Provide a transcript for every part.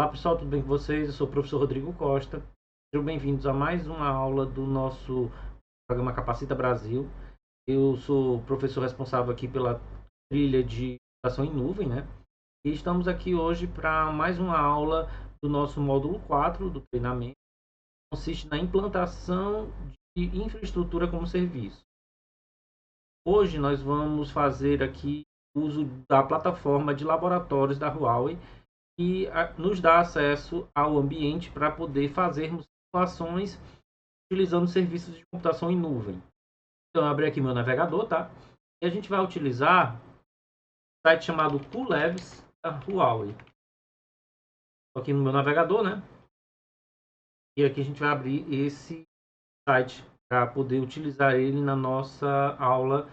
Olá pessoal, tudo bem com vocês? Eu sou o professor Rodrigo Costa. Sejam bem-vindos a mais uma aula do nosso programa Capacita Brasil. Eu sou o professor responsável aqui pela trilha de computação em nuvem, né? E estamos aqui hoje para mais uma aula do nosso módulo 4 do treinamento, que consiste na implantação de infraestrutura como serviço. Hoje nós vamos fazer aqui uso da plataforma de laboratórios da Huawei, que nos dá acesso ao ambiente para poder fazermos simulações utilizando serviços de computação em nuvem. Então, eu abri aqui meu navegador, tá? E a gente vai utilizar um site chamado QLabs da Huawei. Estou aqui no meu navegador, né? E aqui a gente vai abrir esse site para poder utilizar ele na nossa aula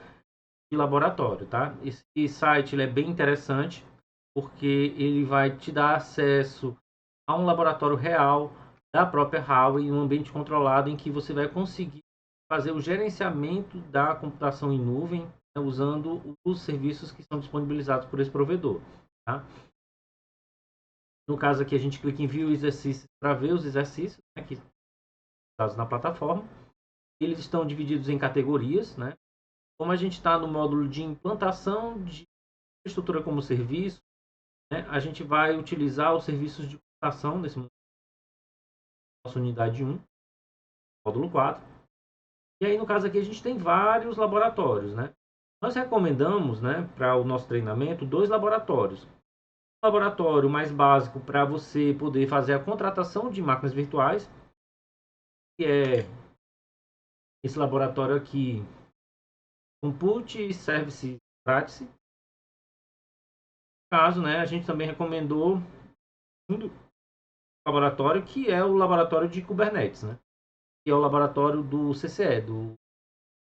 de laboratório, tá? Esse site ele é bem interessante porque ele vai te dar acesso a um laboratório real da própria Huawei, em um ambiente controlado em que você vai conseguir fazer o gerenciamento da computação em nuvem, né, usando os serviços que são disponibilizados por esse provedor. Tá? No caso aqui, a gente clica em View Exercícios para ver os exercícios, né, que estão usados na plataforma. Eles estão divididos em categorias. Né? Como a gente está no módulo de implantação de estrutura como serviço, né, a gente vai utilizar os serviços de computação nesse nossa unidade 1, módulo 4. E aí, no caso aqui, a gente tem vários laboratórios, né? Nós recomendamos, né, para o nosso treinamento, 2 laboratórios. Um laboratório mais básico para você poder fazer a contratação de máquinas virtuais, que é esse laboratório aqui, Compute Service Practice. No caso, né, a gente também recomendou um laboratório que é o laboratório de Kubernetes, né? Que é o laboratório do CCE,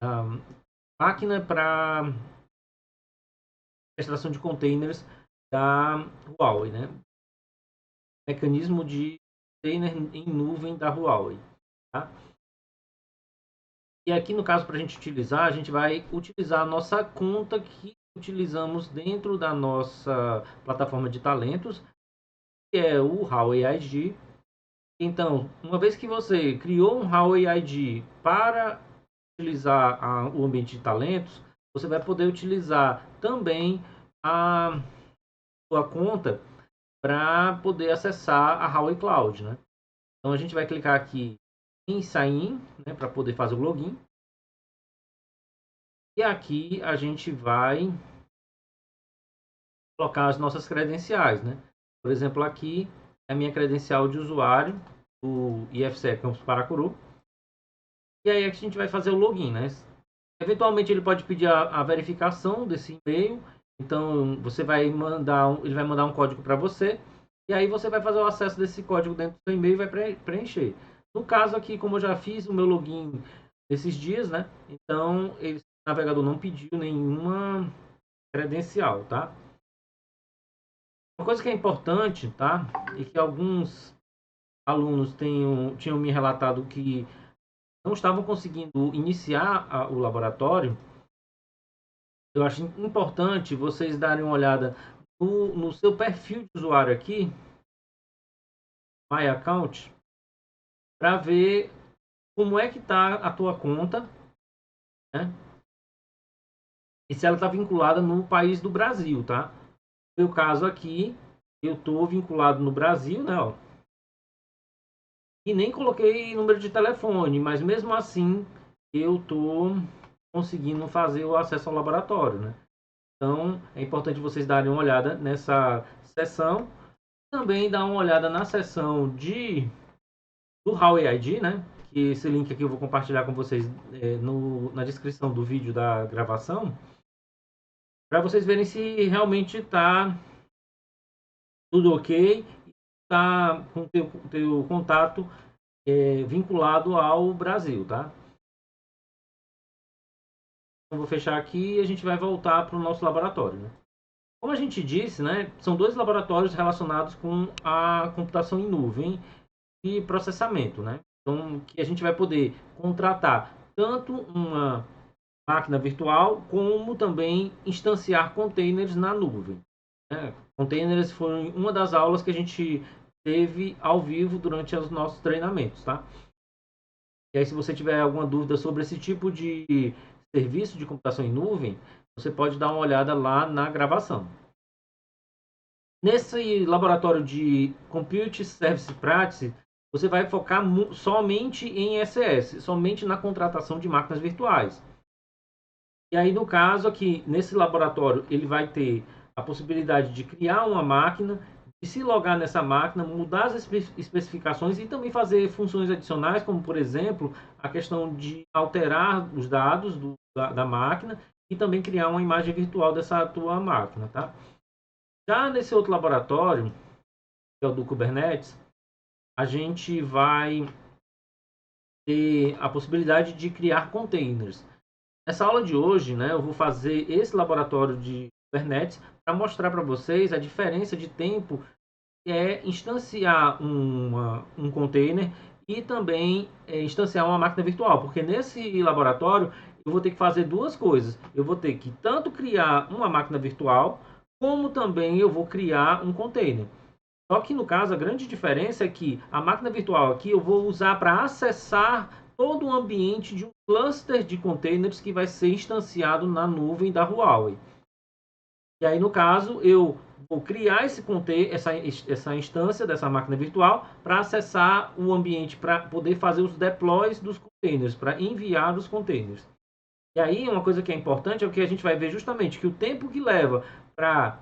da máquina para extração de containers da Huawei, né? Mecanismo de container em nuvem da Huawei, tá? E aqui no caso para a gente utilizar, a gente vai utilizar a nossa conta que utilizamos dentro da nossa plataforma de talentos, que é o Huawei ID. Então, uma vez que você criou um Huawei ID para utilizar o ambiente de talentos, você vai poder utilizar também a sua conta para poder acessar a Huawei Cloud, né? Então a gente vai clicar aqui em Sign In, né, para poder fazer o login. E aqui a gente vai colocar as nossas credenciais, né? Por exemplo, aqui é a minha credencial de usuário do IFCE Campus Paracuru. E aí a gente vai fazer o login, né? Eventualmente ele pode pedir a verificação desse e-mail. Então você vai mandar, ele vai mandar um código para você. E aí você vai fazer o acesso desse código dentro do seu e-mail e vai preencher. No caso aqui, como eu já fiz o meu login esses dias, né? Então o navegador não pediu nenhuma credencial, tá? Uma coisa que é importante, tá? E que alguns alunos tinham me relatado que não estavam conseguindo iniciar o laboratório. Eu acho importante vocês darem uma olhada no seu perfil de usuário aqui, My Account, para ver como é que está a tua conta, né? E se ela está vinculada no país do Brasil, tá? No meu caso aqui, eu estou vinculado no Brasil, né? Ó, e nem coloquei número de telefone, mas mesmo assim eu estou conseguindo fazer o acesso ao laboratório, né? Então é importante vocês darem uma olhada nessa seção. Também dar uma olhada na seção do Huawei ID, né? Que esse link aqui eu vou compartilhar com vocês na descrição do vídeo da gravação, para vocês verem se realmente está tudo ok, está com o teu contato vinculado ao Brasil, tá? Então, vou fechar aqui e a gente vai voltar para o nosso laboratório, né? Como a gente disse, né, são 2 laboratórios relacionados com a computação em nuvem e processamento, né? Então, que a gente vai poder contratar tanto uma máquina virtual, como também instanciar containers na nuvem, né? Containers foram uma das aulas que a gente teve ao vivo durante os nossos treinamentos, tá? E aí, se você tiver alguma dúvida sobre esse tipo de serviço de computação em nuvem, você pode dar uma olhada lá na gravação. Nesse laboratório de Compute Service Practice, você vai focar somente em SS, somente na contratação de máquinas virtuais. E aí, no caso aqui, nesse laboratório, ele vai ter a possibilidade de criar uma máquina, de se logar nessa máquina, mudar as especificações e também fazer funções adicionais, como, por exemplo, a questão de alterar os dados da máquina e também criar uma imagem virtual dessa tua máquina, tá? Já nesse outro laboratório, que é o do Kubernetes, a gente vai ter a possibilidade de criar containers. Nessa aula de hoje, né, eu vou fazer esse laboratório de Kubernetes para mostrar para vocês a diferença de tempo que é instanciar um container e também instanciar uma máquina virtual, porque nesse laboratório eu vou ter que fazer duas coisas. Eu vou ter que tanto criar uma máquina virtual, como também eu vou criar um container. Só que no caso a grande diferença é que a máquina virtual aqui eu vou usar para acessar todo o ambiente de um cluster de containers que vai ser instanciado na nuvem da Huawei. E aí no caso eu vou criar essa instância dessa máquina virtual para acessar o ambiente, para poder fazer os deploys dos containers, para enviar os containers. E aí uma coisa que é importante é o que a gente vai ver justamente, que o tempo que leva para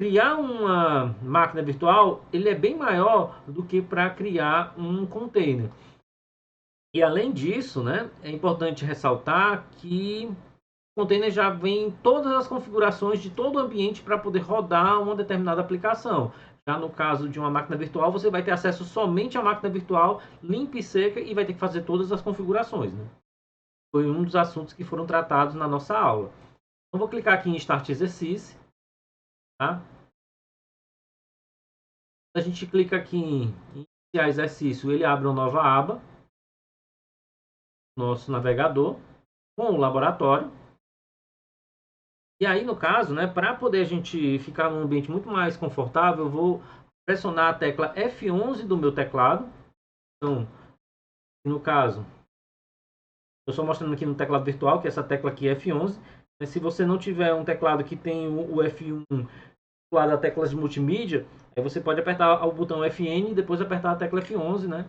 criar uma máquina virtual, ele é bem maior do que para criar um container. E além disso, né, é importante ressaltar que o container já vem todas as configurações de todo o ambiente para poder rodar uma determinada aplicação. Já no caso de uma máquina virtual, você vai ter acesso somente à máquina virtual limpa e seca e vai ter que fazer todas as configurações, né? Foi um dos assuntos que foram tratados na nossa aula. Então, vou clicar aqui em Start Exercício, tá? A gente clica aqui em iniciar exercício, ele abre uma nova aba, nosso navegador, com o laboratório. E aí, no caso, né, para poder a gente ficar num ambiente muito mais confortável, eu vou pressionar a tecla F11 do meu teclado. Então, no caso, eu estou mostrando aqui no teclado virtual, que é essa tecla aqui é F11. Mas se você não tiver um teclado que tem o F1 lá da tecla de multimídia, aí você pode apertar o botão Fn e depois apertar a tecla F11, né?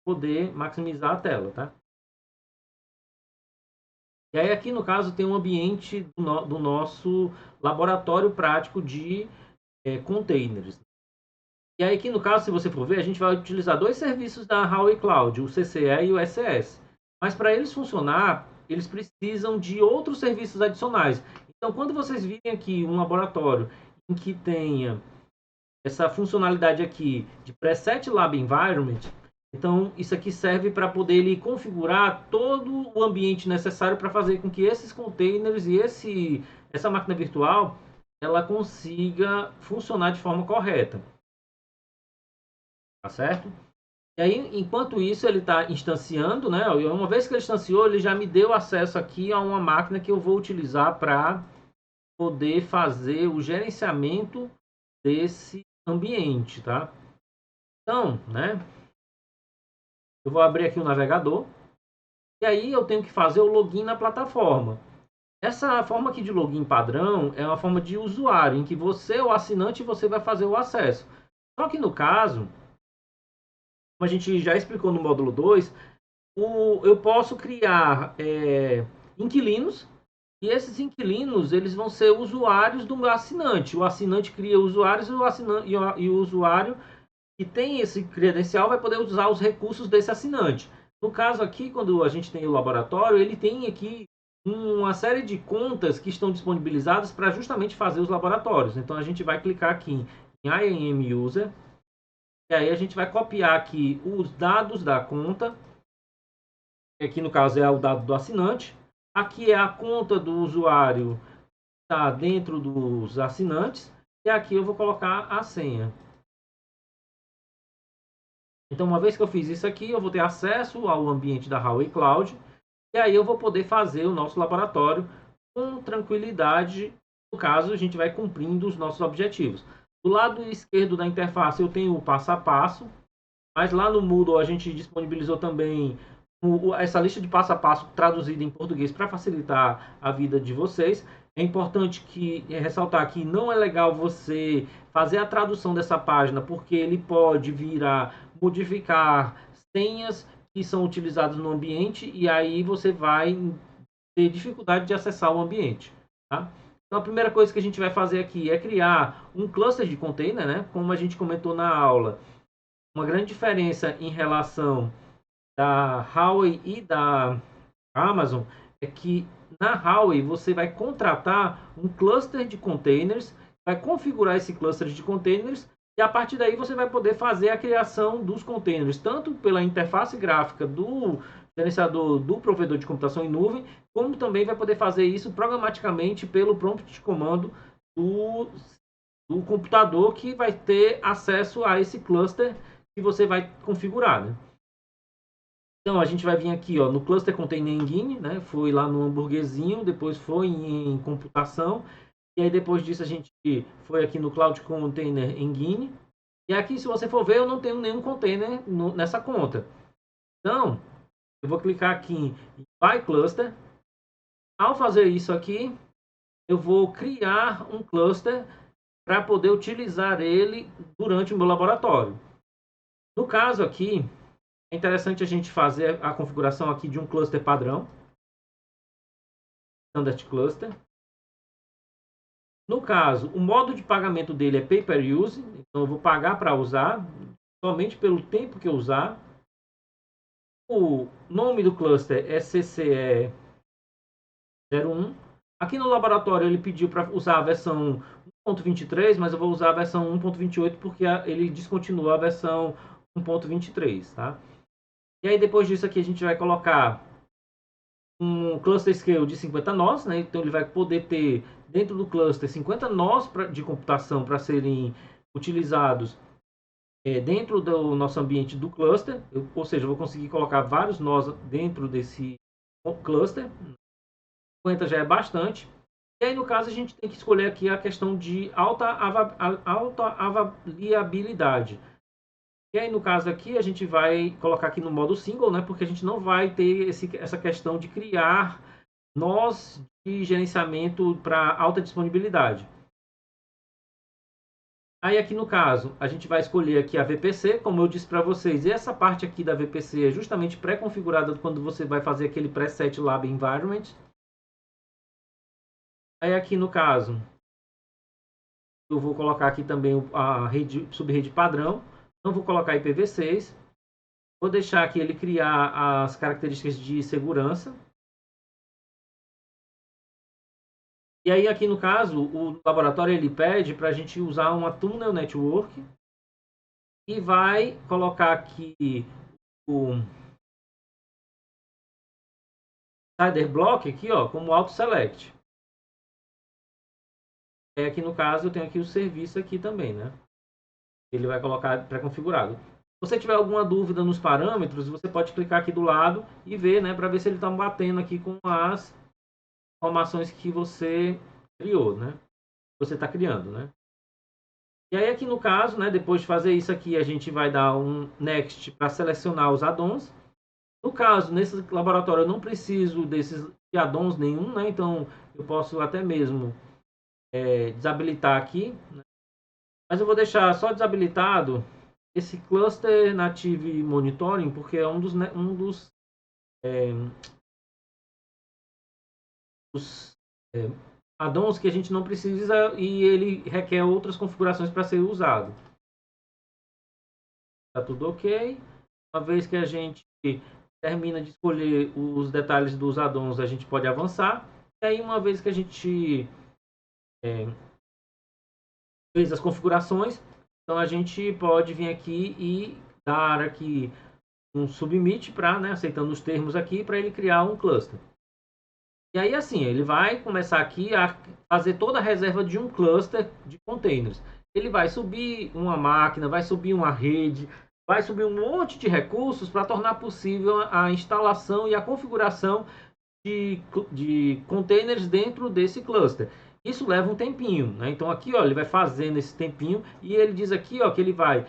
Poder maximizar a tela, tá? E aí aqui no caso tem um ambiente do nosso laboratório prático de containers. E aí aqui no caso, se você for ver, a gente vai utilizar dois serviços da Huawei Cloud, o CCE e o SS. Mas para eles funcionar, eles precisam de outros serviços adicionais. Então quando vocês virem aqui um laboratório em que tenha essa funcionalidade aqui de Preset Lab Environment, então isso aqui serve para poder ele configurar todo o ambiente necessário para fazer com que esses containers e essa máquina virtual ela consiga funcionar de forma correta. Tá certo? E aí, enquanto isso, ele está instanciando, né? Uma vez que ele instanciou, ele já me deu acesso aqui a uma máquina que eu vou utilizar para poder fazer o gerenciamento desse ambiente, tá? Então, né? Eu vou abrir aqui o navegador e aí eu tenho que fazer o login na plataforma. Essa forma aqui de login padrão é uma forma de usuário, em que você, o assinante, você vai fazer o acesso. Só que no caso, como a gente já explicou no módulo 2, eu posso criar inquilinos e esses inquilinos eles vão ser usuários do meu assinante. O assinante cria usuários e o usuário que tem esse credencial vai poder usar os recursos desse assinante. No caso aqui, quando a gente tem o laboratório, ele tem aqui uma série de contas que estão disponibilizadas para justamente fazer os laboratórios. Então a gente vai clicar aqui em IAM User e aí a gente vai copiar aqui os dados da conta. Aqui no caso é o dado do assinante. Aqui é a conta do usuário que está dentro dos assinantes. E aqui eu vou colocar a senha. Então, uma vez que eu fiz isso aqui, eu vou ter acesso ao ambiente da Huawei Cloud. E aí eu vou poder fazer o nosso laboratório com tranquilidade. No caso, a gente vai cumprindo os nossos objetivos. Do lado esquerdo da interface eu tenho o passo a passo, mas lá no Moodle a gente disponibilizou também essa lista de passo a passo traduzida em português para facilitar a vida de vocês. É importante ressaltar que não é legal você fazer a tradução dessa página, porque ele pode vir a modificar senhas que são utilizadas no ambiente e aí você vai ter dificuldade de acessar o ambiente. Tá? Então, a primeira coisa que a gente vai fazer aqui é criar um cluster de container, né? Como a gente comentou na aula. Uma grande diferença em relação da Huawei e da Amazon é que na Huawei você vai contratar um cluster de containers, vai configurar esse cluster de containers e a partir daí você vai poder fazer a criação dos containers, tanto pela interface gráfica do gerenciador do provedor de computação em nuvem, como também vai poder fazer isso programaticamente pelo prompt de comando do computador que vai ter acesso a esse cluster que você vai configurar, né? Então a gente vai vir aqui, ó, no Cluster Container Engine, né? Foi lá no hambúrguerzinho, depois foi em computação, e aí depois disso a gente foi aqui no Cloud Container Engine. E aqui, se você for ver, eu não tenho nenhum container nessa conta. Então, eu vou clicar aqui em Buy Cluster. Ao fazer isso aqui, eu vou criar um cluster para poder utilizar ele durante o meu laboratório. No caso aqui, é interessante a gente fazer a configuração aqui de um cluster padrão, Standard Cluster. No caso, o modo de pagamento dele é Pay Per Use, então eu vou pagar para usar, somente pelo tempo que eu usar. O nome do cluster é CCE01. Aqui no laboratório ele pediu para usar a versão 1.23, mas eu vou usar a versão 1.28 porque ele descontinuou a versão 1.23, tá? E aí depois disso aqui a gente vai colocar um cluster scale de 50 nós, né? Então ele vai poder ter dentro do cluster 50 nós de computação para serem utilizados dentro do nosso ambiente do cluster, ou seja, eu vou conseguir colocar vários nós dentro desse cluster. 50 já é bastante. E aí no caso a gente tem que escolher aqui a questão de alta avaliabilidade. E aí, no caso aqui, a gente vai colocar aqui no modo single, né? Porque a gente não vai ter essa questão de criar nós de gerenciamento para alta disponibilidade. Aí aqui no caso, a gente vai escolher aqui a VPC, como eu disse para vocês, essa parte aqui da VPC é justamente pré-configurada quando você vai fazer aquele preset lab environment. Aí aqui no caso, eu vou colocar aqui também a rede, subrede padrão. Não vou colocar IPv6. Vou deixar aqui ele criar as características de segurança. E aí aqui no caso, o laboratório ele pede para a gente usar uma Tunnel Network. E vai colocar aqui o Cider Block aqui, ó, como Auto Select. E aqui no caso eu tenho aqui o serviço aqui também, né? Ele vai colocar pré-configurado. Se você tiver alguma dúvida nos parâmetros, você pode clicar aqui do lado e ver, né, para ver se ele está batendo aqui com as informações que você criou, né? Você está criando, né? E aí aqui no caso, né, depois de fazer isso aqui, a gente vai dar um next para selecionar os addons. No caso, nesse laboratório eu não preciso desses addons nenhum, né? Então eu posso até mesmo desabilitar aqui, né? Mas eu vou deixar só desabilitado esse Cluster Native Monitoring, porque é um dos addons que a gente não precisa e ele requer outras configurações para ser usado. Tá tudo ok. Uma vez que a gente termina de escolher os detalhes dos addons, a gente pode avançar. E aí, uma vez que a gente fez as configurações, então a gente pode vir aqui e dar aqui um submit para, né, aceitando os termos aqui, para ele criar um cluster. E aí assim, ele vai começar aqui a fazer toda a reserva de um cluster de containers. Ele vai subir uma máquina, vai subir uma rede, vai subir um monte de recursos para tornar possível a instalação e a configuração de containers dentro desse cluster. Isso leva um tempinho, né? Então aqui, ó, ele vai fazendo esse tempinho e ele diz aqui, ó, que ele vai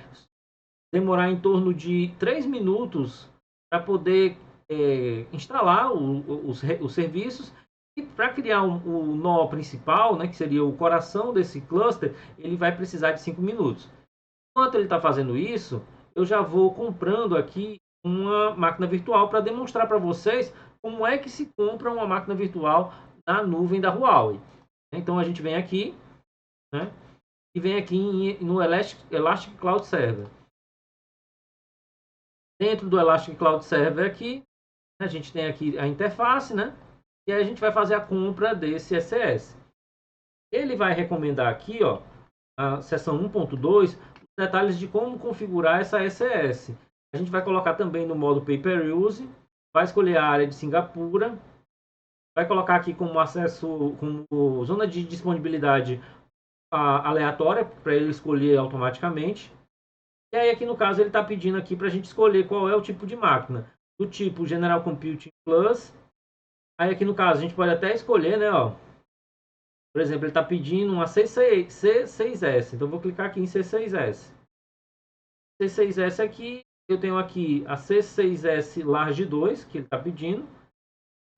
demorar em torno de 3 minutos para poder instalar os serviços, e para criar o nó principal, né, que seria o coração desse cluster, ele vai precisar de 5 minutos. Enquanto ele está fazendo isso, eu já vou comprando aqui uma máquina virtual para demonstrar para vocês como é que se compra uma máquina virtual na nuvem da Huawei. Então a gente vem aqui, né, e vem aqui no Elastic Cloud Server. Dentro do Elastic Cloud Server aqui, a gente tem aqui a interface, né? E aí a gente vai fazer a compra desse ECS. Ele vai recomendar aqui, ó, a seção 1.2, os detalhes de como configurar essa ECS. A gente vai colocar também no modo Pay-Per-Use, vai escolher a área de Singapura, vai colocar aqui como acesso, como zona de disponibilidade aleatória, para ele escolher automaticamente. E aí aqui no caso ele está pedindo aqui para a gente escolher qual é o tipo de máquina. Do tipo General Computing Plus. Aí aqui no caso a gente pode até escolher, né, ó. Por exemplo, ele está pedindo uma C6S. Então eu vou clicar aqui em C6S. C6S aqui, eu tenho aqui a C6S Large 2, que ele está pedindo.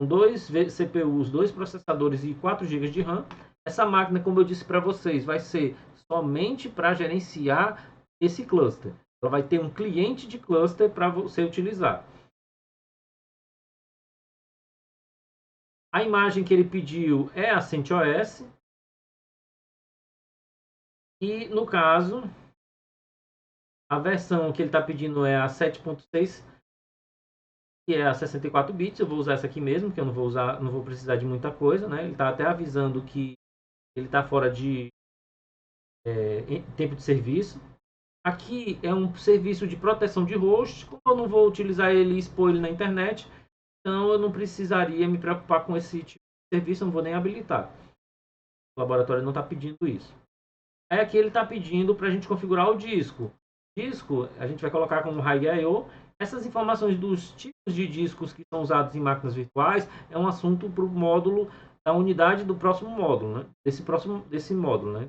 Com 2 CPUs, 2 processadores e 4 GB de RAM. Essa máquina, como eu disse para vocês, vai ser somente para gerenciar esse cluster. Ela vai ter um cliente de cluster para você utilizar. A imagem que ele pediu é a CentOS. E no caso, a versão que ele está pedindo é a 7.6, que é a 64 bits. Eu vou usar essa aqui mesmo, que eu não vou precisar de muita coisa, né? Ele está até avisando que ele está fora de tempo de serviço. Aqui é um serviço de proteção de host. Como eu não vou utilizar ele e expor ele na internet, então eu não precisaria me preocupar com esse tipo de serviço, eu não vou nem habilitar. O laboratório não está pedindo isso. Aí aqui ele está pedindo para a gente configurar o disco. Disco a gente vai colocar como High.io. Essas informações dos tipos de discos que são usados em máquinas virtuais é um assunto para o módulo da unidade do próximo módulo, né? Desse módulo, né?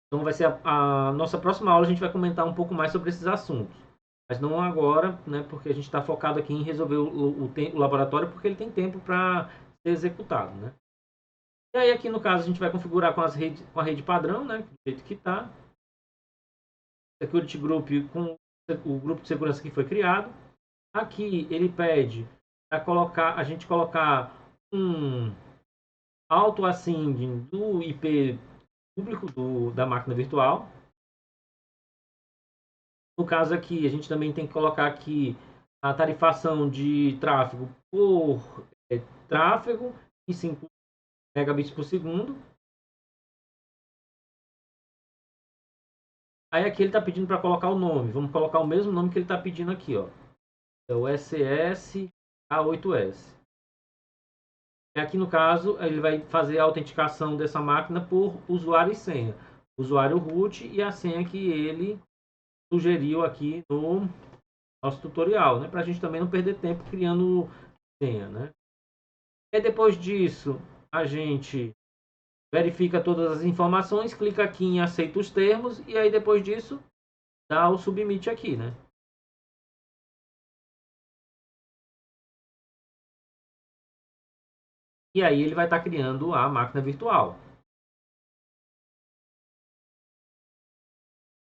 Então vai ser a nossa próxima aula, a gente vai comentar um pouco mais sobre esses assuntos. Mas não agora, né? Porque a gente está focado aqui em resolver o laboratório, porque ele tem tempo para ser executado, né? E aí aqui no caso a gente vai configurar com a rede padrão, né? Do jeito que está. Security Group com o grupo de segurança que foi criado. Aqui ele pede para a gente colocar um auto-ascending do IP público da máquina virtual. No caso aqui, a gente também tem que colocar aqui a tarifação de tráfego por tráfego e 5 megabits por segundo. Aí aqui ele está pedindo para colocar o nome. Vamos colocar o mesmo nome que ele está pedindo aqui, ó. É o SSA8S. E aqui no caso, ele vai fazer a autenticação dessa máquina por usuário e senha. Usuário root e a senha que ele sugeriu aqui no nosso tutorial, né? Para a gente também não perder tempo criando senha, né? E depois disso, a gente verifica todas as informações, clica aqui em aceita os termos e aí depois disso dá o submit aqui, né? E aí ele vai estar criando a máquina virtual.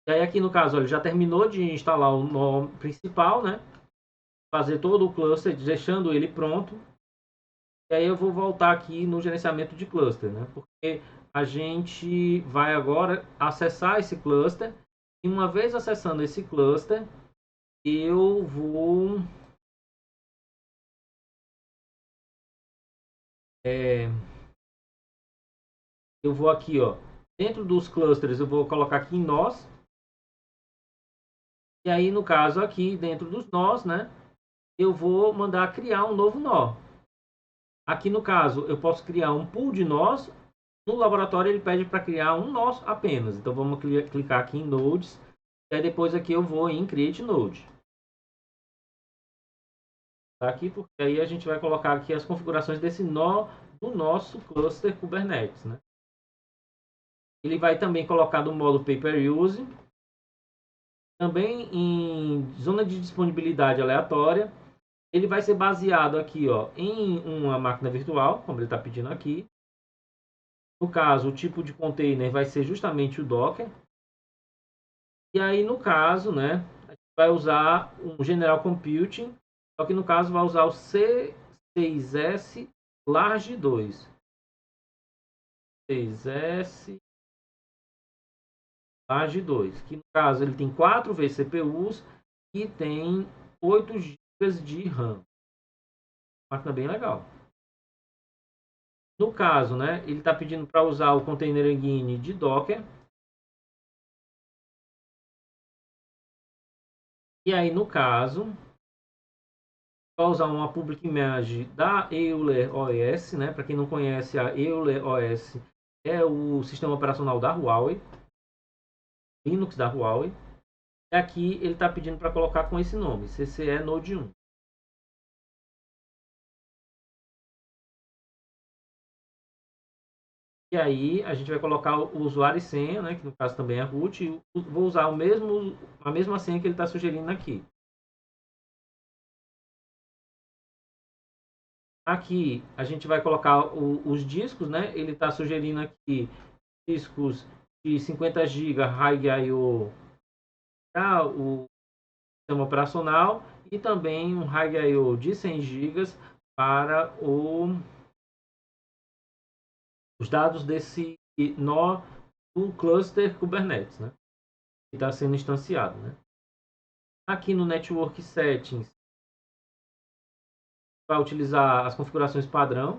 E aí aqui no caso, ele já terminou de instalar o nó principal, né? Fazer todo o cluster, deixando ele pronto. E aí eu vou voltar aqui no gerenciamento de cluster, né? Porque a gente vai agora acessar esse cluster. E uma vez acessando esse cluster, eu vou aqui, ó, dentro dos clusters, eu vou colocar aqui em nós. E aí no caso aqui dentro dos nós, né, eu vou mandar criar um novo nó. Aqui no caso eu posso criar um pool de nós. No laboratório ele pede para criar um nó apenas. Então vamos clicar aqui em nodes. E aí depois aqui eu vou em create node. Tá aqui porque aí a gente vai colocar aqui as configurações desse nó do nosso cluster Kubernetes, né? Ele vai também colocar no modo pay-per-use, também em zona de disponibilidade aleatória. Ele vai ser baseado aqui, ó, em uma máquina virtual, como ele está pedindo aqui. No caso, o tipo de container vai ser justamente o Docker. E aí, no caso, né, a gente vai usar um General Computing, só que no caso vai usar o C6S Large 2. 6S Large 2, que no caso ele tem 4 vCPUs e tem 8 GB de RAM. Máquina bem legal. No caso, né, ele está pedindo para usar o Container Engine de Docker. E aí, no caso, vai usar uma Public Image da Euler OS, né? Para quem não conhece, a Euler OS é o sistema operacional da Huawei, Linux da Huawei. E aqui ele está pedindo para colocar com esse nome, CCE Node 1. E aí a gente vai colocar o usuário e senha, né? Que no caso também é root. E vou usar a mesma senha que ele está sugerindo aqui. Aqui a gente vai colocar os discos, né? Ele está sugerindo aqui discos de 50 GB High I/O para o sistema operacional e também um High I/O de 100 GB para os dados desse nó do cluster Kubernetes, né? Que está sendo instanciado, né? Aqui no Network Settings vai utilizar as configurações padrão.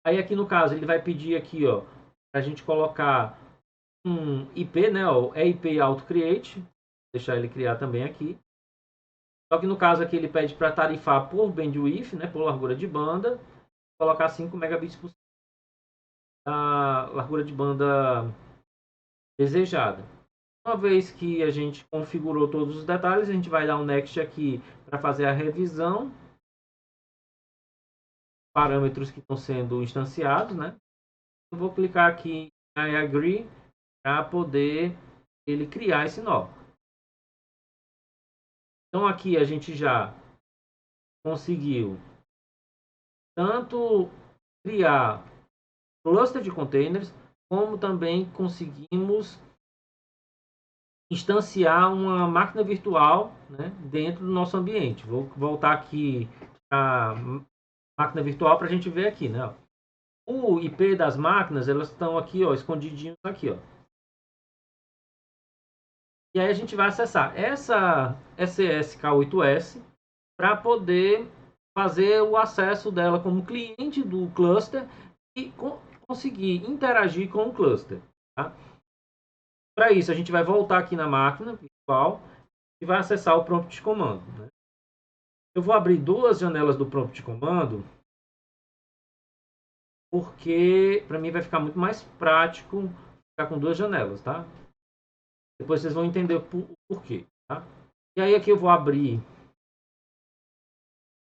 Aí aqui no caso ele vai pedir aqui, ó, para a gente colocar um IP, né? O EIP Auto Create, deixar ele criar também aqui. Só que no caso aqui ele pede para tarifar por bandwidth, né? Por largura de banda, colocar 5 megabits por segundo da largura de banda desejada. Uma vez que a gente configurou todos os detalhes, a gente vai dar um next aqui para fazer a revisão, parâmetros que estão sendo instanciados, né? Eu vou clicar aqui em I agree para poder ele criar esse nó. Então aqui a gente já conseguiu tanto criar cluster de containers, como também conseguimos instanciar uma máquina virtual, né, dentro do nosso ambiente. Vou voltar aqui a máquina virtual para a gente ver aqui, né? O IP das máquinas, elas estão aqui, ó, escondidinhos aqui, ó. E aí a gente vai acessar essa SSK8S para poder fazer o acesso dela como cliente do cluster e conseguir interagir com o cluster. Tá? Para isso, a gente vai voltar aqui na máquina virtual e vai acessar o prompt de comando. Né? Eu vou abrir duas janelas do prompt de comando, porque para mim vai ficar muito mais prático ficar com duas janelas, tá? Depois vocês vão entender o porquê, tá? E aí aqui eu vou abrir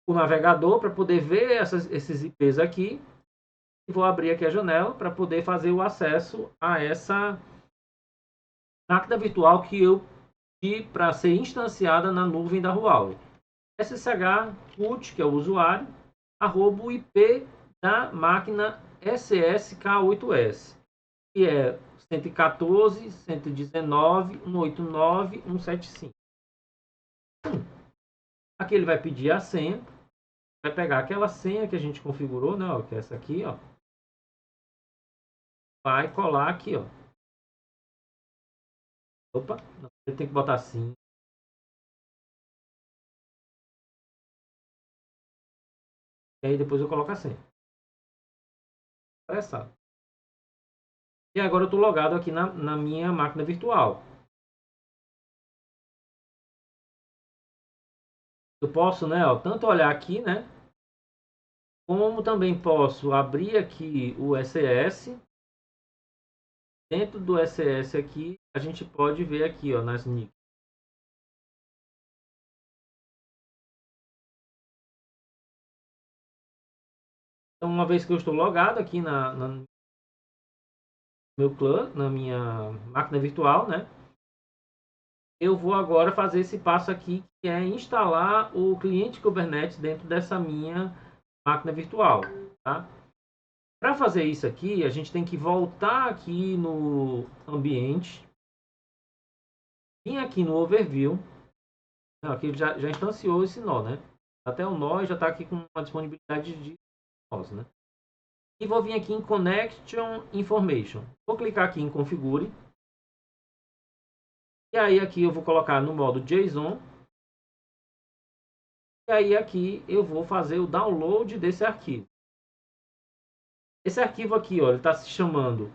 o navegador para poder ver esses IPs aqui. E vou abrir aqui a janela para poder fazer o acesso a essa máquina virtual que eu pedi para ser instanciada na nuvem da Huawei. SSH root, que é o usuário, arroba o IP da máquina SSK8S, que é 114.119.189.175. Aqui ele vai pedir a senha, vai pegar aquela senha que a gente configurou, né, ó, que é essa aqui, ó. Vai colar aqui, ó. Opa, não, ele tem que botar assim. E aí depois eu coloco a senha. Interessado. E agora eu estou logado aqui na minha máquina virtual. Eu posso, né, ó, tanto olhar aqui, né, como também posso abrir aqui o SES. Dentro do SES aqui, a gente pode ver aqui, ó, nas NICs. Então, uma vez que eu estou logado aqui na minha máquina virtual, né? Eu vou agora fazer esse passo aqui, que é instalar o cliente Kubernetes dentro dessa minha máquina virtual, tá? Para fazer isso aqui, a gente tem que voltar aqui no ambiente, vir aqui no overview. Não, aqui já instanciou esse nó, né? Até o nó já está aqui com uma disponibilidade de nós, né? E vou vir aqui em Connection Information. Vou clicar aqui em Configure. E aí aqui eu vou colocar no modo JSON. E aí aqui eu vou fazer o download desse arquivo. Esse arquivo aqui, ó, ele está se chamando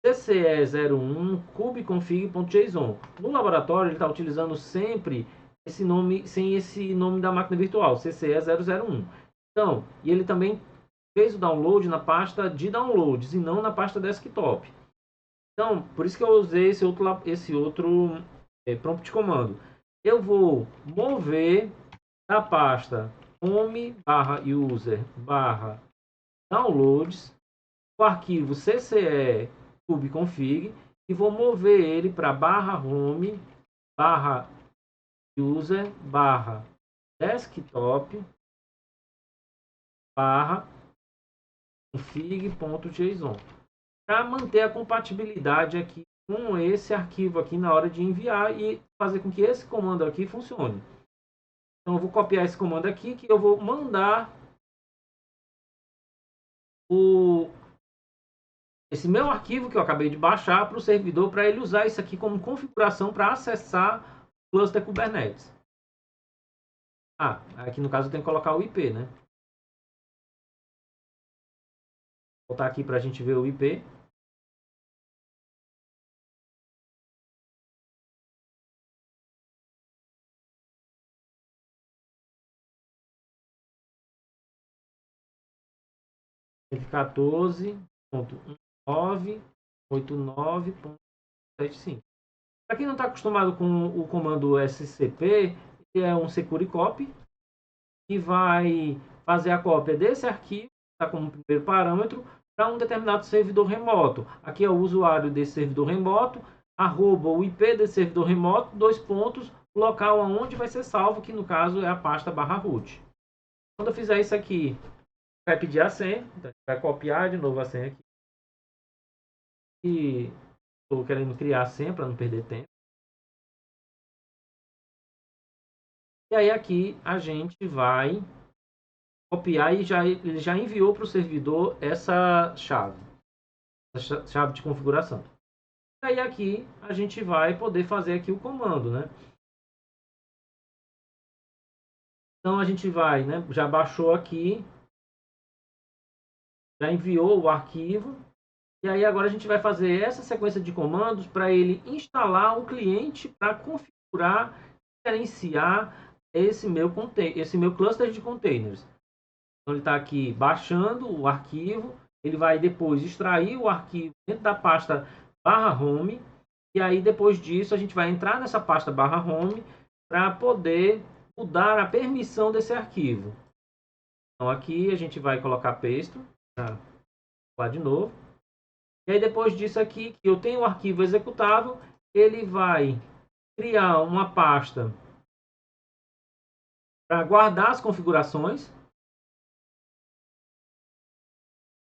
CCE01 kubeconfig.json. No laboratório ele está utilizando sempre esse nome, sem esse nome da máquina virtual, CCE001. Então, e ele também fez o download na pasta de downloads e não na pasta desktop. Então, por isso que eu usei esse outro prompt de comando. Eu vou mover da pasta home/user/downloads o arquivo CCE kubeconfig e vou mover ele para /home/desktop/config.json para manter a compatibilidade aqui com esse arquivo aqui na hora de enviar e fazer com que esse comando aqui funcione. Então eu vou copiar esse comando aqui, que eu vou mandar esse meu arquivo que eu acabei de baixar para o servidor, para ele usar isso aqui como configuração para acessar o cluster Kubernetes. Aqui no caso eu tenho que colocar o IP, né? Vou voltar aqui para a gente ver o IP. Ele 14.19.89.75. Para quem não está acostumado com o comando SCP, ele é um Secure Copy, que vai fazer a cópia desse arquivo, tá como primeiro parâmetro, para um determinado servidor remoto. Aqui é o usuário desse servidor remoto, arroba o IP desse servidor remoto, 2 pontos, o local onde vai ser salvo, que no caso é a pasta /root. Quando eu fizer isso aqui, vai pedir a senha, então vai copiar de novo a senha aqui. E estou querendo criar a senha para não perder tempo. E aí aqui a gente vai copiar e ele já enviou para o servidor essa chave de configuração. E aí aqui a gente vai poder fazer aqui o comando, né? Então a gente vai, né? Já baixou aqui, já enviou o arquivo. E aí agora a gente vai fazer essa sequência de comandos para ele instalar o cliente para configurar, gerenciar esse meu cluster de containers. Então ele está aqui baixando o arquivo, ele vai depois extrair o arquivo dentro da pasta /home, e aí depois disso a gente vai entrar nessa pasta /home para poder mudar a permissão desse arquivo. Então aqui a gente vai colocar paste, lá de novo. E aí depois disso aqui, que eu tenho o arquivo executável, ele vai criar uma pasta para guardar as configurações.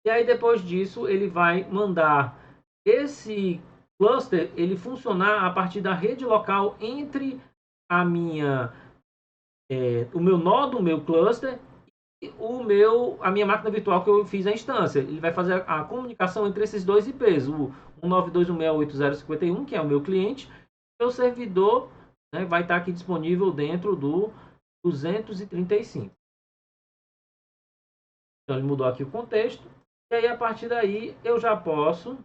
E aí depois disso ele vai mandar esse cluster ele funcionar a partir da rede local entre a o meu nó do meu cluster e a minha máquina virtual que eu fiz a instância. Ele vai fazer a comunicação entre esses dois IPs, o 192.168.051, que é o meu cliente, e o servidor, né, vai estar aqui disponível dentro do 235. Então ele mudou aqui o contexto. E aí, a partir daí, eu já posso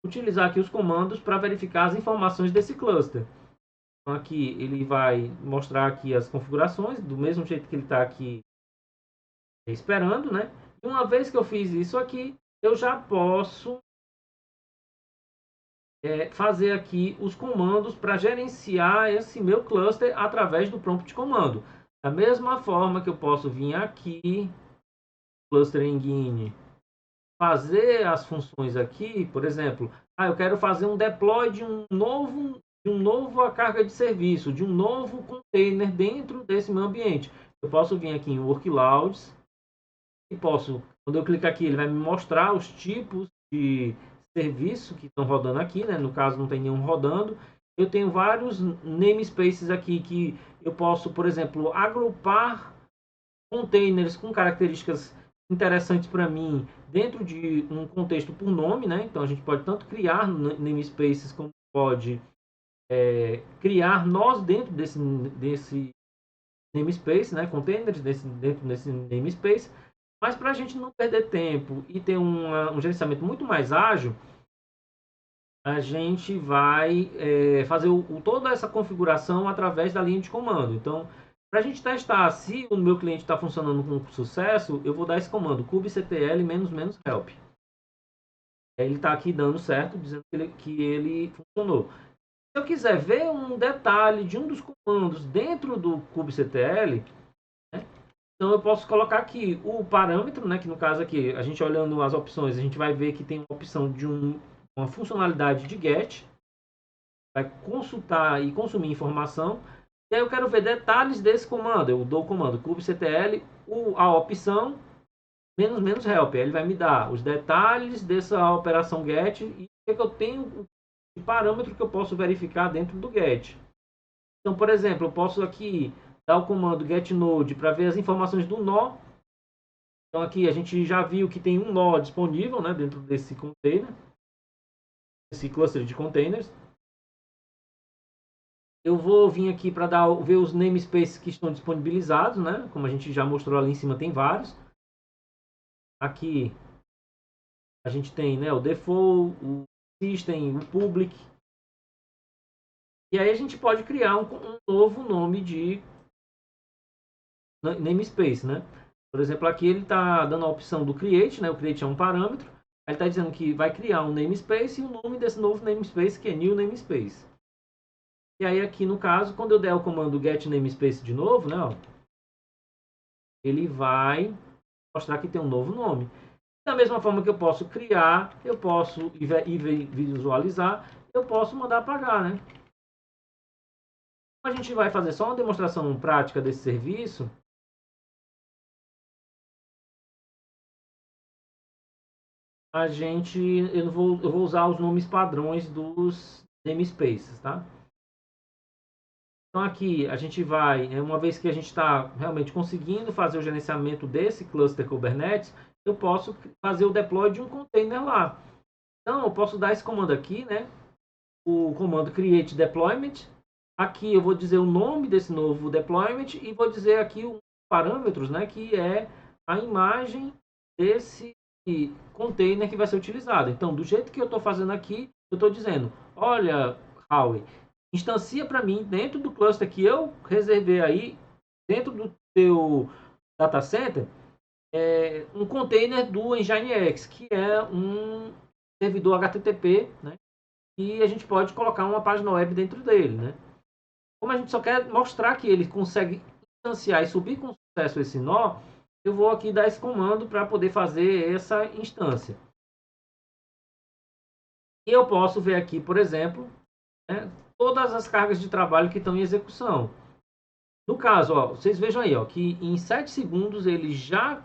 utilizar aqui os comandos para verificar as informações desse cluster. Então, aqui ele vai mostrar aqui as configurações, do mesmo jeito que ele está aqui esperando, né? E uma vez que eu fiz isso aqui, eu já posso fazer aqui os comandos para gerenciar esse meu cluster através do prompt de comando. Da mesma forma que eu posso vir aqui cluster engine fazer as funções aqui, por exemplo, eu quero fazer um deploy de um novo a carga de serviço, de um novo container dentro desse meu ambiente. Eu posso vir aqui em Workloads e posso, quando eu clicar aqui, ele vai me mostrar os tipos de serviço que estão rodando aqui, né? No caso, não tem nenhum rodando. Eu tenho vários namespaces aqui que eu posso, por exemplo, agrupar containers com características interessantes para mim dentro de um contexto por nome, né? Então a gente pode tanto criar namespaces como pode criar nós dentro desse namespace, né? Containers dentro desse namespace. Mas para a gente não perder tempo e ter um gerenciamento muito mais ágil, a gente vai fazer toda essa configuração através da linha de comando. Então, para a gente testar se o meu cliente está funcionando com sucesso, eu vou dar esse comando, kubectl --help. Ele está aqui dando certo, dizendo que ele funcionou. Se eu quiser ver um detalhe de um dos comandos dentro do kubectl, né, então eu posso colocar aqui o parâmetro, né, que no caso aqui, a gente olhando as opções, a gente vai ver que tem uma opção de uma funcionalidade de get, vai consultar e consumir informação. E aí eu quero ver detalhes desse comando. Eu dou o comando kubectl, a opção --help. Aí ele vai me dar os detalhes dessa operação get e o que eu tenho de parâmetro que eu posso verificar dentro do get. Então, por exemplo, eu posso aqui dar o comando getNode para ver as informações do nó. Então aqui a gente já viu que tem um nó disponível, né, dentro desse container, esse cluster de containers. Eu vou vir aqui para ver os namespaces que estão disponibilizados, né? Como a gente já mostrou ali em cima, tem vários. Aqui a gente tem, né, o default, o system, o public. E aí a gente pode criar um novo nome de namespace, né? Por exemplo, aqui ele está dando a opção do create, né? O create é um parâmetro. Ele está dizendo que vai criar um namespace e o nome desse novo namespace que é new namespace. E aí aqui no caso, quando eu der o comando get namespace de novo, né, ó, ele vai mostrar que tem um novo nome. Da mesma forma que eu posso criar, eu posso visualizar, eu posso mandar apagar, né? A gente vai fazer só uma demonstração prática desse serviço. Eu vou usar os nomes padrões dos namespaces, tá? Então aqui a gente vai, uma vez que a gente está realmente conseguindo fazer o gerenciamento desse cluster Kubernetes, eu posso fazer o deploy de um container lá. Então eu posso dar esse comando aqui, né? O comando create deployment. Aqui eu vou dizer o nome desse novo deployment e vou dizer aqui os parâmetros, né? Que é a imagem desse container que vai ser utilizado. Então, do jeito que eu estou fazendo aqui, eu estou dizendo, olha, Howie, instancia para mim dentro do cluster que eu reservei aí, dentro do teu data center, um container do Nginx, que é um servidor HTTP, né? E a gente pode colocar uma página web dentro dele, né? Como a gente só quer mostrar que ele consegue instanciar e subir com sucesso esse nó, eu vou aqui dar esse comando para poder fazer essa instância. E eu posso ver aqui, por exemplo, né, todas as cargas de trabalho que estão em execução. No caso, ó, vocês vejam aí, ó, que em 7 segundos ele já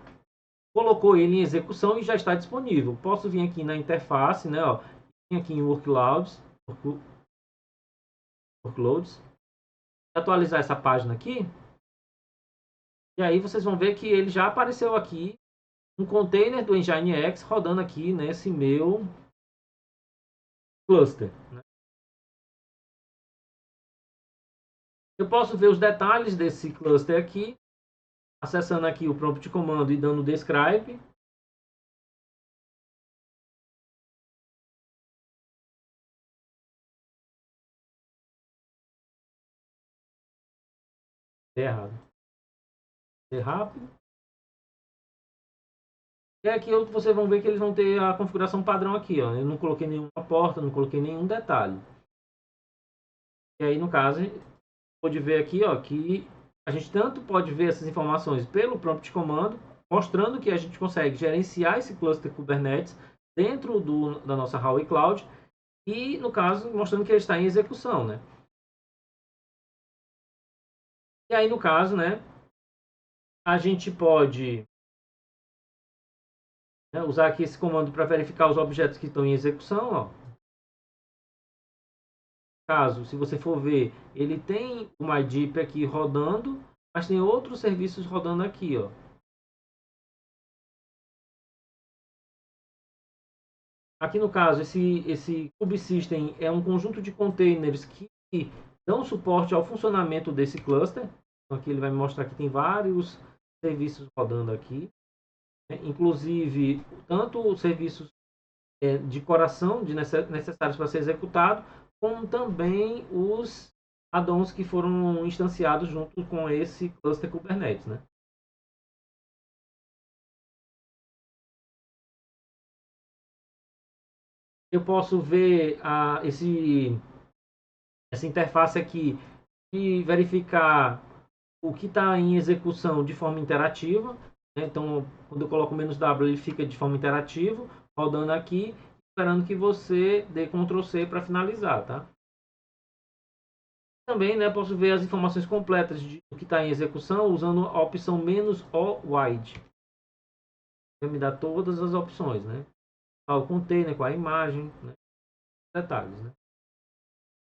colocou ele em execução e já está disponível. Posso vir aqui na interface, né, ó, vir aqui em Workloads, atualizar essa página aqui. E aí vocês vão ver que ele já apareceu aqui, um container do Nginx rodando aqui nesse meu cluster, né? Eu posso ver os detalhes desse cluster aqui, acessando aqui o prompt de comando e dando describe. É errado. É rápido. E aqui vocês vão ver que eles vão ter a configuração padrão aqui, ó. Eu não coloquei nenhuma porta, não coloquei nenhum detalhe. E aí, no caso, pode ver aqui, ó, que a gente tanto pode ver essas informações pelo prompt de comando, mostrando que a gente consegue gerenciar esse cluster Kubernetes dentro da nossa Huawei Cloud e, no caso, mostrando que ele está em execução, né? E aí, no caso, né, a gente pode, né, usar aqui esse comando para verificar os objetos que estão em execução, ó. Caso, se você for ver, ele tem o MyDeep aqui rodando, mas tem outros serviços rodando aqui, ó. Aqui no caso, esse Kubesystem é um conjunto de containers que dão suporte ao funcionamento desse cluster. Então, aqui ele vai me mostrar que tem vários serviços rodando aqui, né? Inclusive, tanto os serviços de coração necessários para ser executado, como também os add-ons que foram instanciados junto com esse cluster Kubernetes, né? Eu posso ver essa interface aqui e verificar o que está em execução de forma interativa, né? Então, quando eu coloco menos "-w", ele fica de forma interativa, rodando aqui, esperando que você dê Ctrl C para finalizar, tá? Também, né, posso ver as informações completas do que está em execução usando a opção "-o wide". Vai me dar todas as opções, né? Qual o container, qual a imagem, né? Detalhes, né?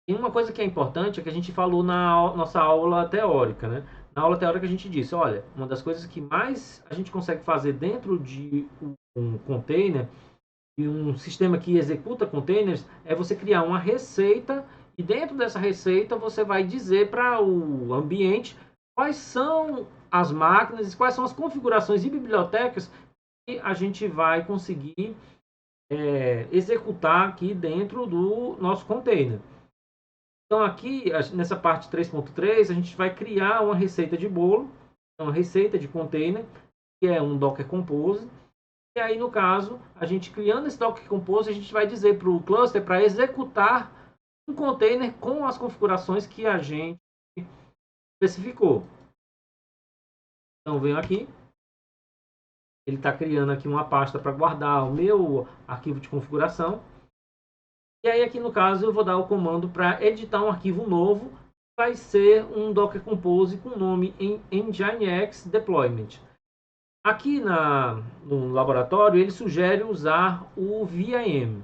E uma coisa que é importante é que a gente falou na nossa aula teórica, né? Na aula teórica a gente disse, olha, uma das coisas que mais a gente consegue fazer dentro de um container e um sistema que executa containers é você criar uma receita e dentro dessa receita você vai dizer para o ambiente quais são as máquinas, quais são as configurações e bibliotecas que a gente vai conseguir executar aqui dentro do nosso container. Então aqui, nessa parte 3.3, a gente vai criar uma receita de bolo, uma receita de container, que é um Docker Compose. E aí, no caso, a gente criando esse Docker Compose, a gente vai dizer para o cluster para executar um container com as configurações que a gente especificou. Então, venho aqui. Ele está criando aqui uma pasta para guardar o meu arquivo de configuração. E aí, aqui no caso, eu vou dar o comando para editar um arquivo novo. Vai ser um Docker Compose com o nome em Nginx Deployment. Aqui no laboratório, ele sugere usar o VIM.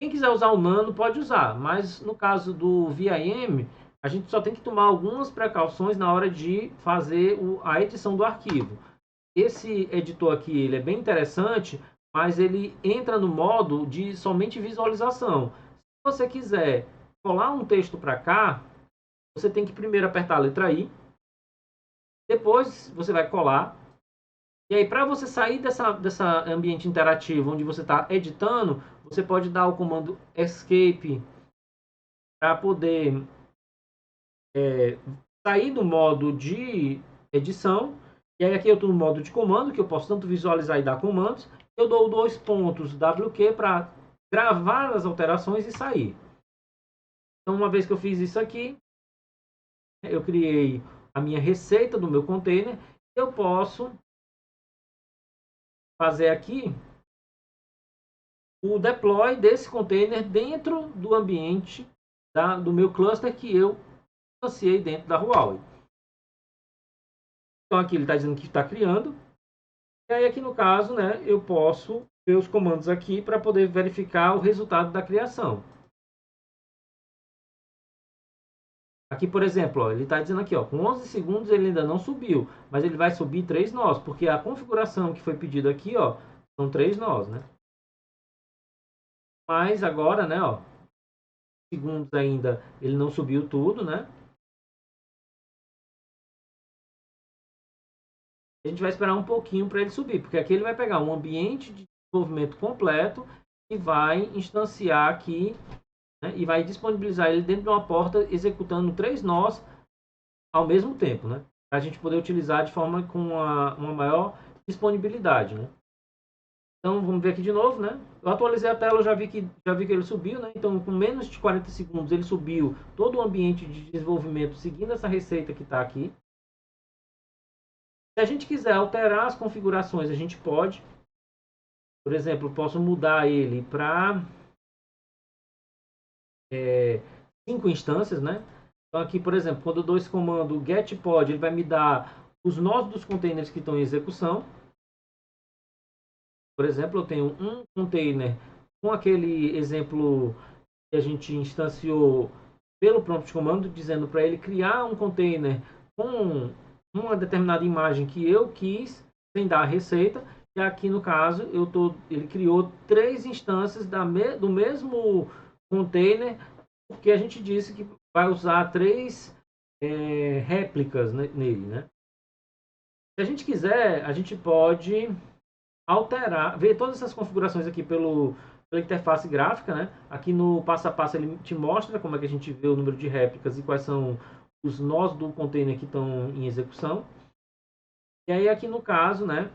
Quem quiser usar o Nano pode usar, mas no caso do VIM, a gente só tem que tomar algumas precauções na hora de fazer a edição do arquivo. Esse editor aqui ele é bem interessante, mas ele entra no modo de somente visualização. Se você quiser colar um texto para cá, você tem que primeiro apertar a letra I, depois você vai colar. E aí, para você sair dessa ambiente interativo onde você está editando, você pode dar o comando Escape para poder sair do modo de edição. E aí aqui eu estou no modo de comando, que eu posso tanto visualizar e dar comandos. Eu dou 2 pontos WQ para gravar as alterações e sair. Então, uma vez que eu fiz isso aqui, eu criei a minha receita do meu container. Eu posso fazer aqui o deploy desse container dentro do ambiente do meu cluster que eu instanciei dentro da Huawei. Então aqui ele está dizendo que está criando. E aí aqui no caso, né, eu posso ver os comandos aqui para poder verificar o resultado da criação. Aqui, por exemplo, ó, ele está dizendo aqui, ó, com 11 segundos ele ainda não subiu, mas ele vai subir 3 nós, porque a configuração que foi pedida aqui, ó, são 3 nós, né? Mas agora, né, ó, segundos ainda ele não subiu tudo, né? A gente vai esperar um pouquinho para ele subir, porque aqui ele vai pegar um ambiente de desenvolvimento completo e vai instanciar aqui, né, e vai disponibilizar ele dentro de uma porta executando 3 nós ao mesmo tempo, né? Para a gente poder utilizar de forma com uma maior disponibilidade, né? Então vamos ver aqui de novo, né? Eu atualizei a tela, eu já vi que ele subiu, né? Então com menos de 40 segundos ele subiu todo o ambiente de desenvolvimento seguindo essa receita que está aqui. Se a gente quiser alterar as configurações, a gente pode. Por exemplo, posso mudar ele para 5 instâncias, né? Então aqui, por exemplo, quando eu dou esse comando getPod, ele vai me dar os nós dos containers que estão em execução. Por exemplo, eu tenho um container com aquele exemplo que a gente instanciou pelo prompt de comando, dizendo para ele criar um container com uma determinada imagem que eu quis, sem dar a receita. E aqui no caso, ele criou 3 instâncias do mesmo container, porque a gente disse que vai usar 3 réplicas nele, né? Se a gente quiser, a gente pode alterar, ver todas essas configurações aqui pela interface gráfica, né? Aqui no passo a passo ele te mostra como é que a gente vê o número de réplicas e quais são os nós do container que estão em execução. E aí aqui no caso, né,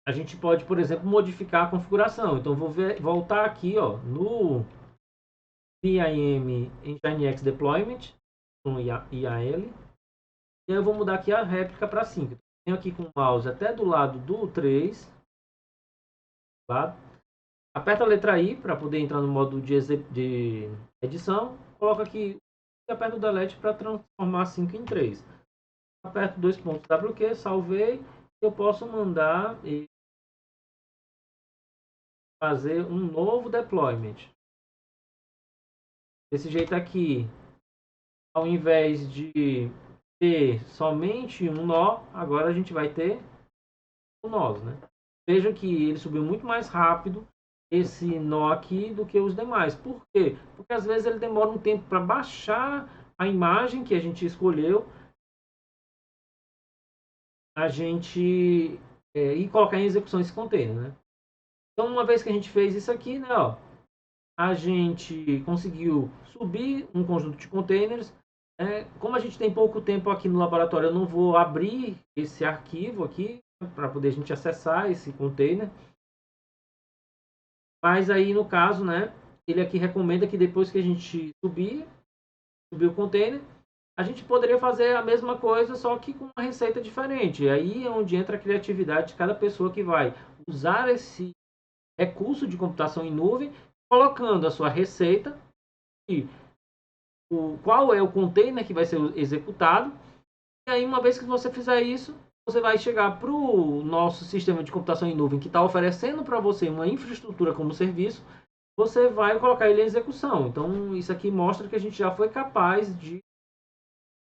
a gente pode, por exemplo, modificar a configuração. Então vou voltar aqui, ó, no PIM Nginx Deployment, com IAL, e aí eu vou mudar aqui a réplica para 5. Tenho aqui com o mouse até do lado do 3, tá? Aperta a letra I para poder entrar no modo de edição. Coloca aqui e aperta o delete para transformar 5 em 3. Aperto 2 pontos WQ, salvei. Eu posso mandar e fazer um novo deployment. Desse jeito aqui, ao invés de ter somente um nó, agora a gente vai ter um nós, né? Veja que ele subiu muito mais rápido esse nó aqui do que os demais. Por quê? Porque às vezes ele demora um tempo para baixar a imagem que a gente escolheu, a gente e colocar em execução esse container, né? Então, uma vez que a gente fez isso aqui, né, ó, a gente conseguiu subir um conjunto de containers. Como a gente tem pouco tempo aqui no laboratório, eu não vou abrir esse arquivo aqui para poder a gente acessar esse container. Mas aí, no caso, né, ele aqui recomenda que depois que a gente subir o container, a gente poderia fazer a mesma coisa, só que com uma receita diferente. E aí é onde entra a criatividade de cada pessoa que vai usar esse recurso de computação em nuvem, colocando a sua receita e qual é o container que vai ser executado. E aí, uma vez que você fizer isso, você vai chegar para o nosso sistema de computação em nuvem que está oferecendo para você uma infraestrutura como serviço, você vai colocar ele em execução. Então, isso aqui mostra que a gente já foi capaz de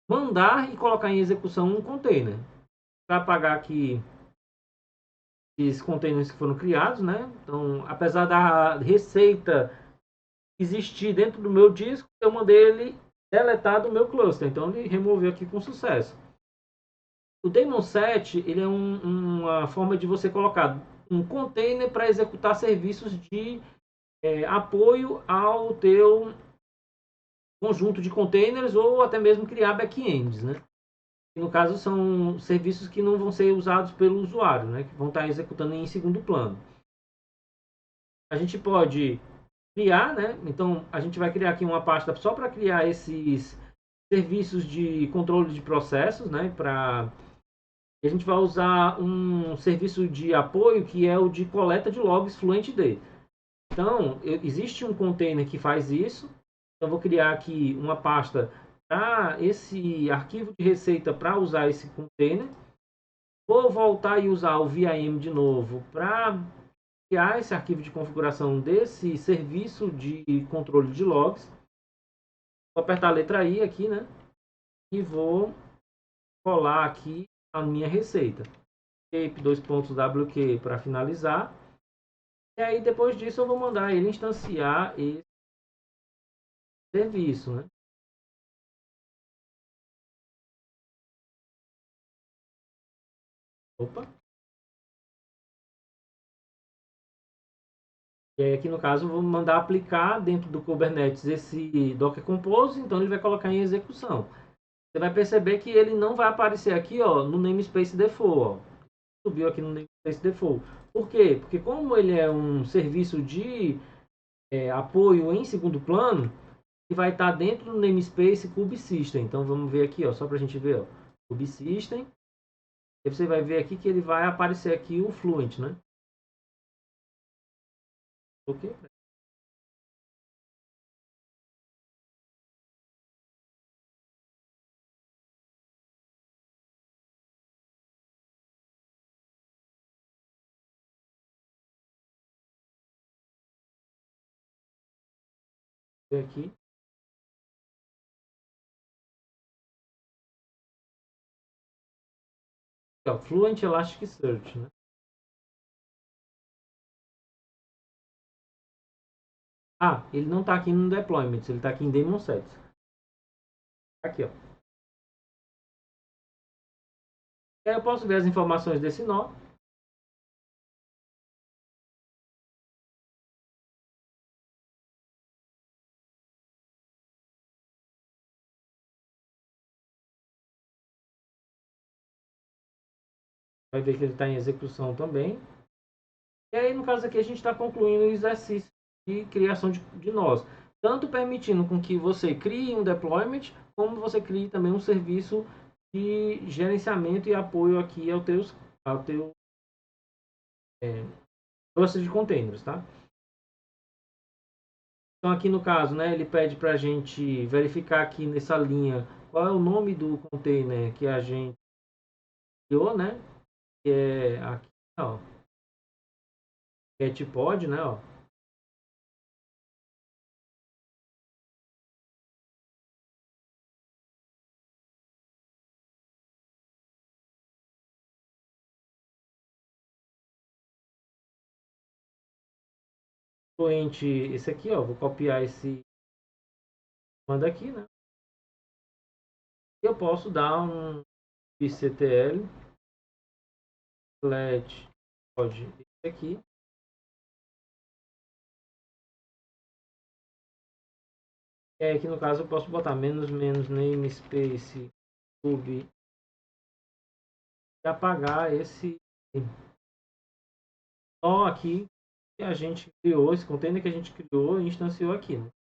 mandar e colocar em execução um container. Para apagar aqui esses containers que foram criados, né? Então, apesar da receita existir dentro do meu disco, eu mandei ele deletar do meu cluster. Então, ele removeu aqui com sucesso. O daemon set ele é uma forma de você colocar um container para executar serviços de apoio ao teu conjunto de containers ou até mesmo criar backends, né? No caso, são serviços que não vão ser usados pelo usuário, né? Que vão estar executando em segundo plano. A gente pode criar, né? Então, a gente vai criar aqui uma pasta só para criar esses serviços de controle de processos, né? A gente vai usar um serviço de apoio que é o de coleta de logs FluentD. Então, existe um container que faz isso. Então, eu vou criar aqui uma pasta para esse arquivo de receita para usar esse container. Vou voltar e usar o VIM de novo para criar esse arquivo de configuração desse serviço de controle de logs. Vou apertar a letra I aqui, né? E vou colar aqui a minha receita. Shape 2 pontos WQ para finalizar. E aí depois disso eu vou mandar ele instanciar esse serviço, né? Opa. E aí aqui no caso eu vou mandar aplicar dentro do Kubernetes esse Docker Compose, então ele vai colocar em execução. Você vai perceber que ele não vai aparecer aqui, ó, no namespace default, ó. Subiu aqui no namespace default. Por quê? Porque como ele é um serviço de apoio em segundo plano, ele vai estar dentro do namespace kubesystem. Então vamos ver aqui, ó, só para a gente ver, ó, kubesystem. E você vai ver aqui que ele vai aparecer aqui o Fluent, né? Ok? Aqui. Ó, Fluent Elasticsearch, né? Ah, ele não está aqui no Deployments, ele está aqui em Daemon Sets. Aqui, ó. E aí eu posso ver as informações desse nó. Vai ver que ele está em execução também. E aí, no caso aqui, a gente está concluindo o exercício de criação de nós. Tanto permitindo com que você crie um deployment, como você crie também um serviço de gerenciamento e apoio aqui ao teu cluster de containers, tá? Então aqui no caso, né, ele pede para a gente verificar aqui nessa linha qual é o nome do container que a gente criou, né? Que é aqui, ó, getpod, né, ó. Esse aqui, ó, vou copiar esse manda aqui, né? Eu posso dar um pctl let pod esse aqui. E aí aqui no caso eu posso botar menos namespace sub e apagar esse nó aqui que a gente criou, esse container que a gente criou e instanciou aqui, né?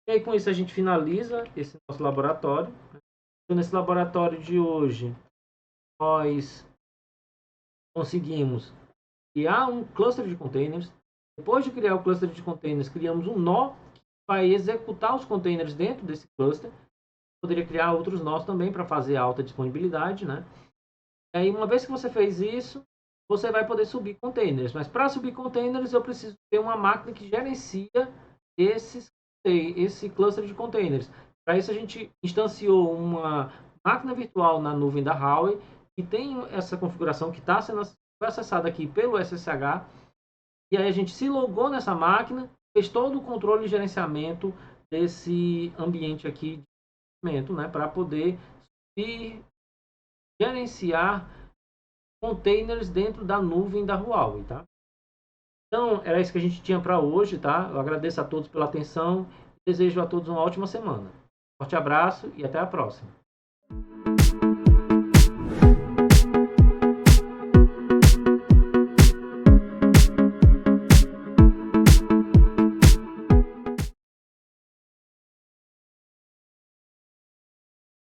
E aí com isso a gente finaliza esse nosso laboratório. Então, nesse laboratório de hoje nós conseguimos criar um cluster de containers. Depois de criar o cluster de containers, criamos um nó que vai executar os containers dentro desse cluster. Poderia criar outros nós também para fazer alta disponibilidade, né? E aí, uma vez que você fez isso, você vai poder subir containers. Mas para subir containers, eu preciso ter uma máquina que gerencia esse cluster de containers. Para isso, a gente instanciou uma máquina virtual na nuvem da Huawei que tem essa configuração que está sendo acessada aqui pelo SSH. E aí a gente se logou nessa máquina, fez todo o controle e gerenciamento desse ambiente aqui de desenvolvimento, né, para poder gerenciar containers dentro da nuvem da Huawei, tá? Então, era isso que a gente tinha para hoje, tá? Eu agradeço a todos pela atenção e desejo a todos uma ótima semana. Forte abraço e até a próxima.